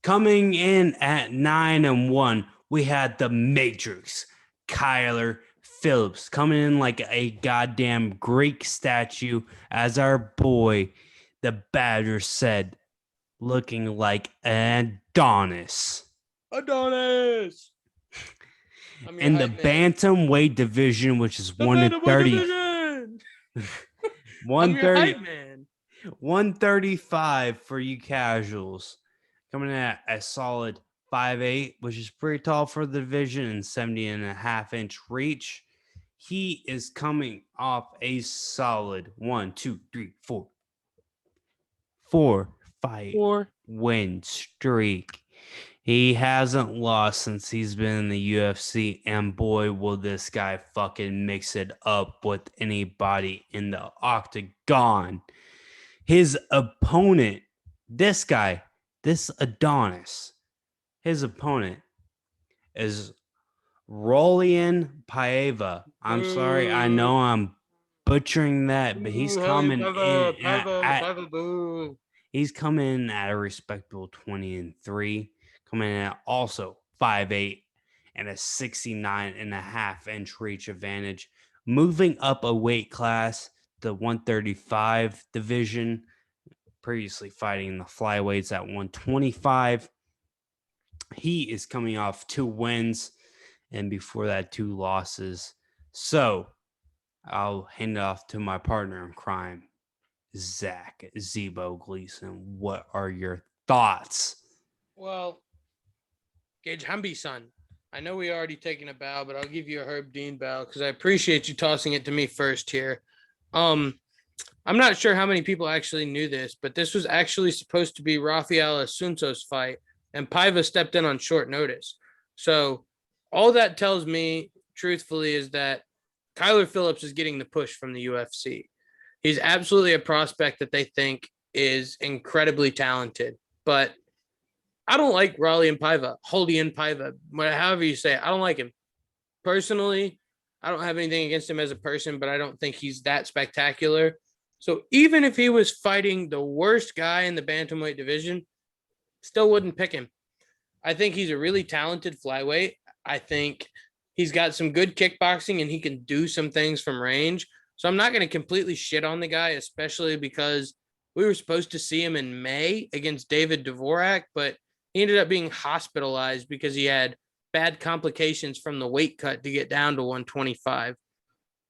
Coming in at 9-1, we had the Matrix, Kyler Phillips, coming in like a goddamn Greek statue, as our boy, the Badger, said, looking like an Adonis. Adonis. I'm your In the hype man. bantamweight division, which is The 130, Bantamweight division. I'm your 130, hype man. 135 for you casuals. Coming in at a solid 5'8", which is pretty tall for the division, and 70.5-inch reach. He is coming off a solid 4 fight Four. win streak. He hasn't lost since he's been in the UFC, and boy, will this guy fucking mix it up with anybody in the octagon. His opponent, this guy, this Adonis, his opponent is Raulian Paiva. I'm sorry, I know I'm butchering that, but he's coming in he's coming in at a respectable 20-3, coming in at also 5'8" and a 69.5-inch reach advantage. Moving up a weight class, the 135 division, previously fighting the flyweights at 125. He is coming off 2 wins, and before that, 2 losses. So I'll hand it off to my partner in crime, Zach Zebo Gleason. What are your thoughts? Well, Gage Humby, son. I know we already taken a bow, but I'll give you a Herb Dean bow because I appreciate you tossing it to me first here. I'm not sure how many people actually knew this, but this was actually supposed to be Rafael Asunto's fight, and Paiva stepped in on short notice. So all that tells me, truthfully, is that Kyler Phillips is getting the push from the UFC. He's absolutely a prospect that they think is incredibly talented, but I don't like Raulian Paiva, however you say it. I don't like him. Personally, I don't have anything against him as a person, but I don't think he's that spectacular. So even if he was fighting the worst guy in the bantamweight division, still wouldn't pick him. I think he's a really talented flyweight. I think he's got some good kickboxing and he can do some things from range. So I'm not going to completely shit on the guy, especially because we were supposed to see him in May against David Dvorak, but he ended up being hospitalized because he had bad complications from the weight cut to get down to 125.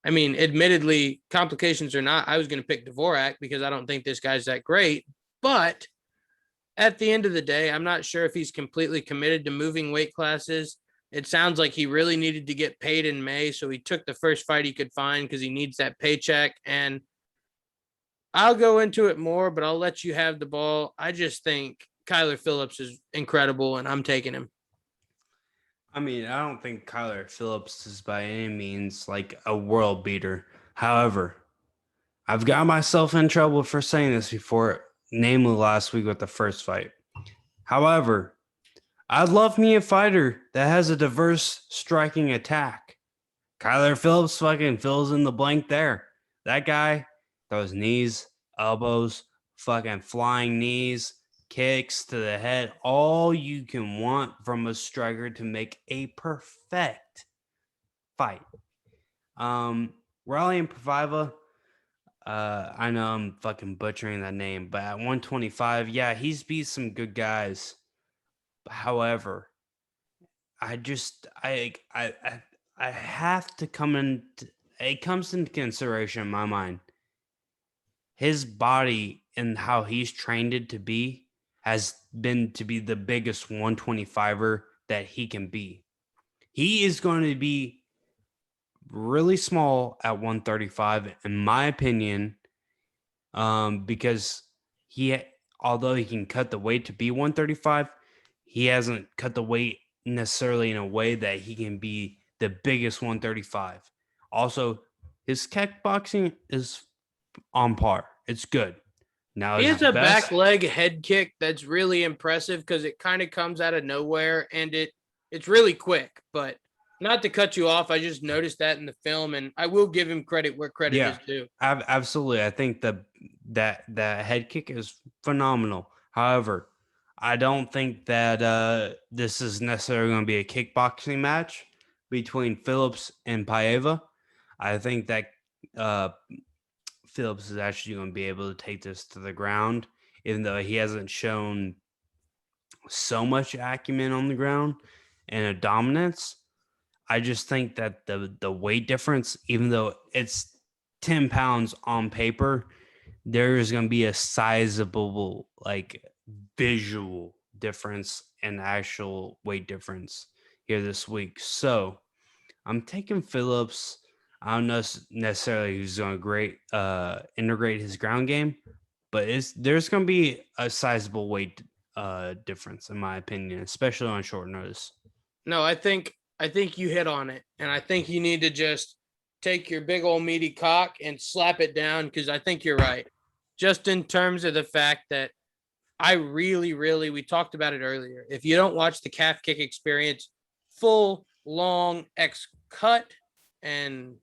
I mean, admittedly, complications or not, I was going to pick Dvorak because I don't think this guy's that great. But at the end of the day, I'm not sure if he's completely committed to moving weight classes. It sounds like he really needed to get paid in May, so he took the first fight he could find because he needs that paycheck. And I'll go into it more, but I'll let you have the ball. I just think Kyler Phillips is incredible, and I'm taking him. I mean, I don't think Kyler Phillips is by any means like a world beater. However, I've got myself in trouble for saying this before, namely last week with the first fight. However, I'd love me a fighter that has a diverse striking attack. Kyler Phillips fucking fills in the blank there. That guy throws knees, elbows, fucking flying knees, kicks to the head, all you can want from a striker to make a perfect fight. Raulian Paiva, I know I'm fucking butchering that name, but at 125, yeah, he's beat some good guys. However, I have to come in. It comes into consideration in my mind. His body and how he's trained it to be has been to be the biggest 125er that he can be. He is going to be really small at 135, in my opinion, because although he can cut the weight to be 135, he hasn't cut the weight necessarily in a way that he can be the biggest 135. Also, his kickboxing is on par. It's good. Now He his has a best, back leg head kick that's really impressive because it kind of comes out of nowhere and it's really quick. But not to cut you off, I just noticed that in the film, and I will give him credit where credit is due. absolutely. I think that head kick is phenomenal. However, I don't think that this is necessarily going to be a kickboxing match between Phillips and Paiva. I think that uh, Phillips is actually going to be able to take this to the ground, even though he hasn't shown so much acumen on the ground and a dominance. I just think that the weight difference, even though it's 10 pounds on paper, there is going to be a sizable like visual difference and actual weight difference here this week. So I'm taking Phillips. I don't know necessarily who's going to integrate his ground game, but there's going to be a sizable weight difference in my opinion, especially on short notice. No, I think you hit on it, and I think you need to just take your big old meaty cock and slap it down because I think you're right. Just in terms of the fact that I really, really, we talked about it earlier. If you don't watch the calf kick experience, full, long, X cut, and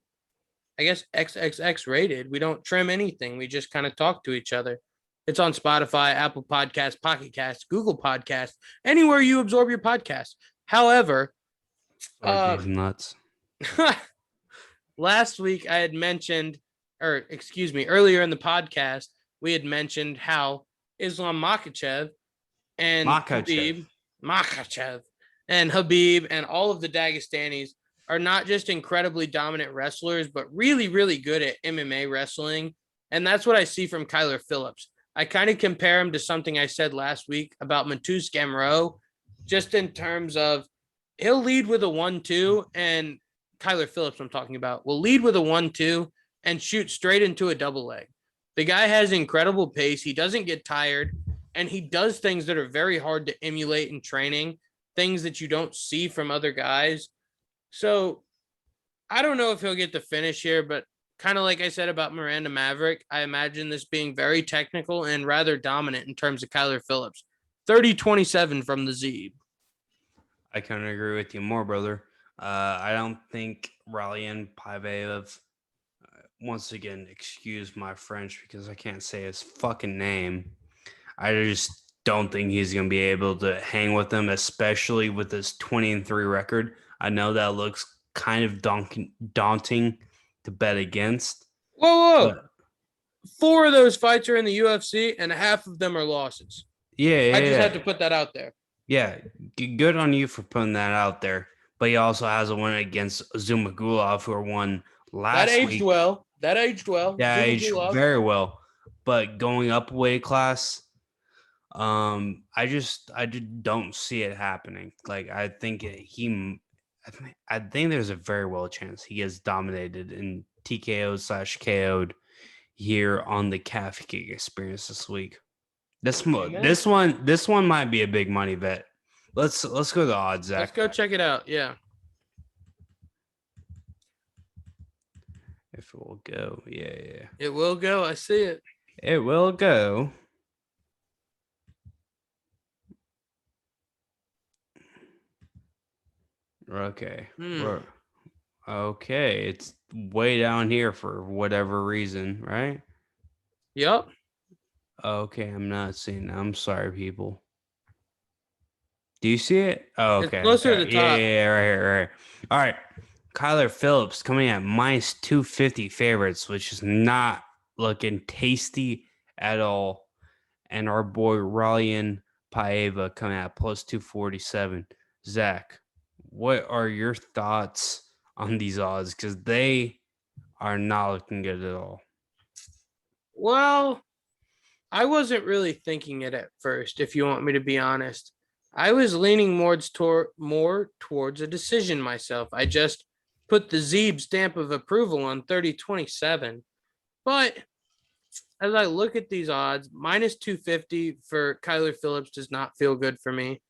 I guess XXX rated, we don't trim anything. We just kind of talk to each other. It's on Spotify, Apple Podcasts, Pocket Casts, Google Podcasts, anywhere you absorb your podcast. However, Sorry, uh, these nuts. last week I had mentioned, or excuse me, earlier in the podcast, we had mentioned how Islam Makhachev and Makachev. Makhachev and Habib and all of the Dagestanis are not just incredibly dominant wrestlers, but really, really good at MMA wrestling. And that's what I see from Kyler Phillips. I kind of compare him to something I said last week about Matus Gamro, just in terms of he'll lead with a 1-2, and Kyler Phillips, I'm talking about, will lead with a 1-2 and shoot straight into a double leg. The guy has incredible pace. He doesn't get tired, and he does things that are very hard to emulate in training, things that you don't see from other guys. So I don't know if he'll get the finish here, but kind of like I said about Miranda Maverick, I imagine this being very technical and rather dominant in terms of Kyler Phillips. 30-27 from the Zeeb. I couldn't agree with you more, brother. I don't think Raulian Paiva, once again, excuse my French because I can't say his fucking name. I just don't think he's going to be able to hang with them, especially with this 20-3 record. I know that looks kind of daunting to bet against, Whoa, whoa. but 4 of those fights are in the UFC, and half of them are losses. yeah, I yeah, just had to yeah. put that out there. Yeah, good on you for putting that out there. But he also has a win against Zumagulov, who won That last aged week. well. That aged well. Yeah, Zuma aged Gulov. very well. But going up weight class, I just don't see it happening. Like I think I think there's a very well chance he gets dominated in TKO/KO'd here on the calf kick experience this week. This one might be a big money bet. Let's go to the odds, Let's Zach. go check it out. Yeah. If it will go, yeah. It will go. I see it. It will go. Okay. Okay. It's way down here for whatever reason, right? Yep. Okay, I'm not seeing that. I'm sorry, people. Do you see it? Oh, It's okay. closer to Okay. the Yeah, top. yeah, right here, right here. All right. Kyler Phillips coming at minus 250 favorites, which is not looking tasty at all. And our boy Raulian Paiva coming at plus 247. Zach, what are your thoughts on these odds? Because they are not looking good at all. Well, I wasn't really thinking it at first, if you want me to be honest. I was leaning more towards a decision myself. I just put the Zeeb stamp of approval on 30-27. But as I look at these odds, minus 250 for Kyler Phillips does not feel good for me.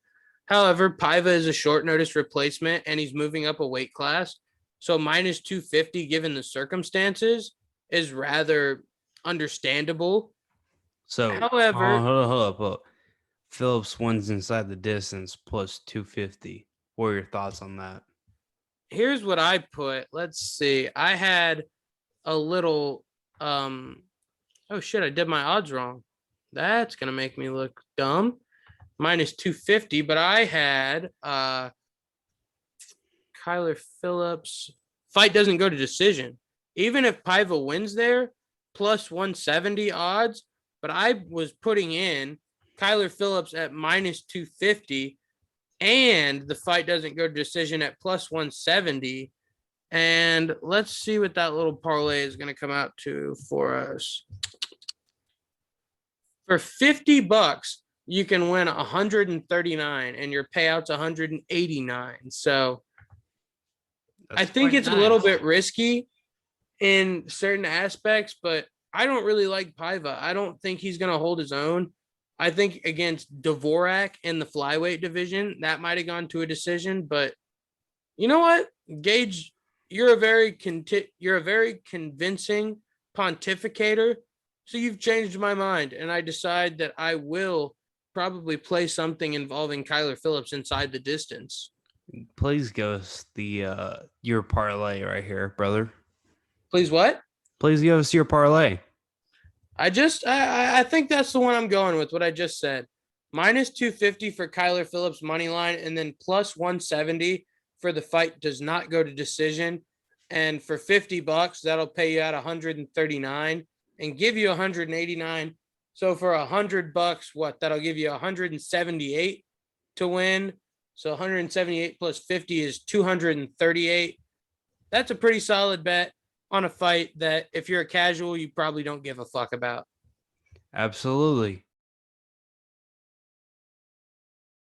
However, Paiva is a short notice replacement and he's moving up a weight class. So minus 250, given the circumstances, is rather understandable. So, However, hold up. Phillips wins inside the distance plus 250. What are your thoughts on that? here's what I put. Let's see. I had a little oh shit, I did my odds wrong. That's gonna make me look dumb. minus 250, but I had Kyler Phillips. Fight doesn't go to decision. Even if Paiva wins there, plus 170 odds, but I was putting in Kyler Phillips at minus 250, and the fight doesn't go to decision at plus 170. And let's see what that little parlay is going to come out to for us. For $50, you can win 139 and your payout's 189. So I think it's a little bit risky in certain aspects, but I don't really like Paiva. I don't think he's going to hold his own. I think against Dvorak in the flyweight division, that might have gone to a decision. But you know what, Gage, you're a very convincing pontificator. So you've changed my mind, and I decide that I will probably play something involving Kyler Phillips inside the distance. Please give us the your parlay right here, brother. Please what? Please give us your parlay. I think that's the one I'm going with, what I just said. Minus 250 for Kyler Phillips money line, and then plus 170 for the fight does not go to decision. And for $50, that'll pay you out 139 and give you 189. So for $100, what? That'll give you 178 to win. So 178 plus 50 is 238. That's a pretty solid bet on a fight that if you're a casual, you probably don't give a fuck about. Absolutely.